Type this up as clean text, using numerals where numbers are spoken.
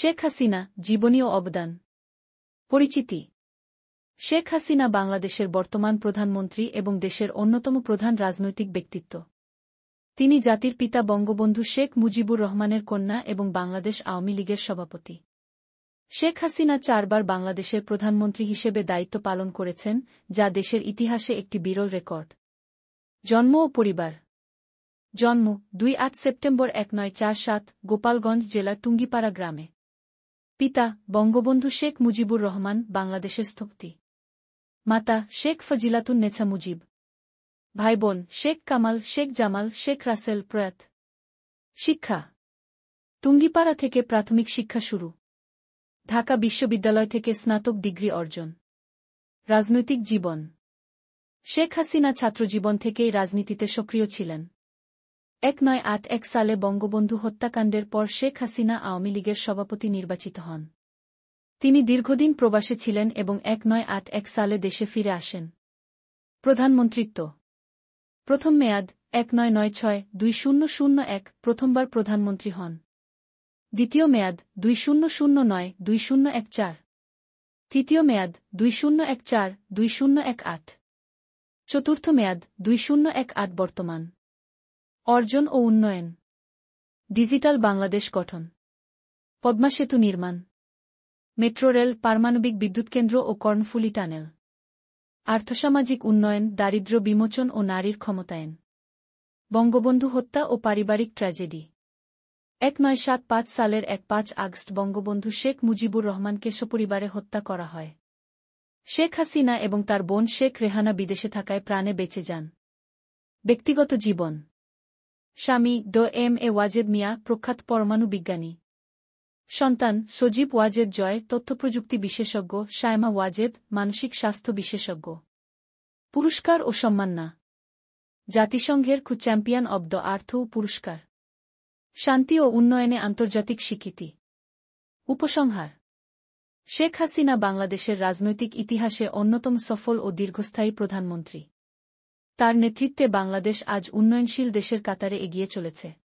শেখ হাসিনা, জীবনী ও অবদান। পরিচিতি। শেখ হাসিনা বাংলাদেশের বর্তমান প্রধানমন্ত্রী এবং দেশের অন্যতম প্রধান রাজনৈতিক ব্যক্তিত্ব। তিনি জাতির পিতা বঙ্গবন্ধু শেখ মুজিবুর রহমানের কন্যা এবং বাংলাদেশ আওয়ামী লীগের সভাপতি। শেখ হাসিনা ৪ বার বাংলাদেশের প্রধানমন্ত্রী হিসেবে দায়িত্ব পালন করেছেন, যা দেশের ইতিহাসে একটি বিরল রেকর্ড। জন্ম ও পরিবার। জন্ম ২-৮ সেপ্টেম্বর ১৯৪৭, গোপালগঞ্জ জেলার টুঙ্গিপাড়া গ্রামে। পিতা বঙ্গবন্ধু শেখ মুজিবুর রহমান, বাংলাদেশের স্থপতি। মাতা শেখ ফজিলাতুন নেছা মুজিব। ভাই বোন শেখ কামাল, শেখ জামাল, শেখ রাসেল প্রয়াত। শিক্ষা। টুঙ্গিপাড়া থেকে প্রাথমিক শিক্ষা শুরু। ঢাকা বিশ্ববিদ্যালয় থেকে স্নাতক ডিগ্রি অর্জন। রাজনৈতিক জীবন। শেখ হাসিনা ছাত্রজীবন থেকেই রাজনীতিতে সক্রিয় ছিলেন। ১৯৮১ সালে বঙ্গবন্ধু হত্যাকাণ্ডের পর শেখ হাসিনা আওয়ামী লীগের সভাপতি নির্বাচিত হন। তিনি দীর্ঘদিন প্রবাসে ছিলেন এবং ১৯৮১ সালে দেশে ফিরে আসেন। প্রধানমন্ত্রিত্ব। প্রথম মেয়াদ ১৯৯৬-২০০১, প্রথমবার প্রধানমন্ত্রী হন। দ্বিতীয় মেয়াদ ২০০৯-২০১৪। তৃতীয় মেয়াদ ২০১৪-২০১৮। চতুর্থ মেয়াদ ২০১৮। বর্তমান অর্জন ও উন্নয়ন। ডিজিটাল বাংলাদেশ গঠন। পদ্মা সেতু নির্মাণ। মেট্রো রেল, পারমাণবিক বিদ্যুৎকেন্দ্র ও কর্ণফুলী টানেল। আর্থসামাজিক উন্নয়ন, দারিদ্র্য বিমোচন ও নারীর ক্ষমতায়ন। বঙ্গবন্ধু হত্যা ও পারিবারিক ট্র্যাজেডি। ১৯৭৫ সালের ৫ আগস্ট বঙ্গবন্ধু শেখ মুজিবুর রহমানকে সপরিবারে হত্যা করা হয়। শেখ হাসিনা এবং তার বোন শেখ রেহানা বিদেশে থাকায় প্রাণে বেঁচে যান। ব্যক্তিগত জীবন। স্বামী ড.এম.এ. ওয়াজেদ মিয়া, প্রখ্যাত পরমাণু বিজ্ঞানী। সন্তান সজীব ওয়াজেদ জয়, তথ্যপ্রযুক্তি বিশেষজ্ঞ, সায়মা ওয়াজেদ, মানসিক স্বাস্থ্য বিশেষজ্ঞ। পুরস্কার ও সম্মাননা। জাতিসংঘের চ্যাম্পিয়ন অব দ্য আর্থ পুরস্কার। শান্তি ও উন্নয়নে আন্তর্জাতিক স্বীকৃতি। উপসংহার। শেখ হাসিনা বাংলাদেশের রাজনৈতিক ইতিহাসে অন্যতম সফল ও দীর্ঘস্থায়ী প্রধানমন্ত্রী। তার নেতৃত্বে বাংলাদেশ আজ উন্নয়নশীল দেশের কাতারে এগিয়ে চলেছে।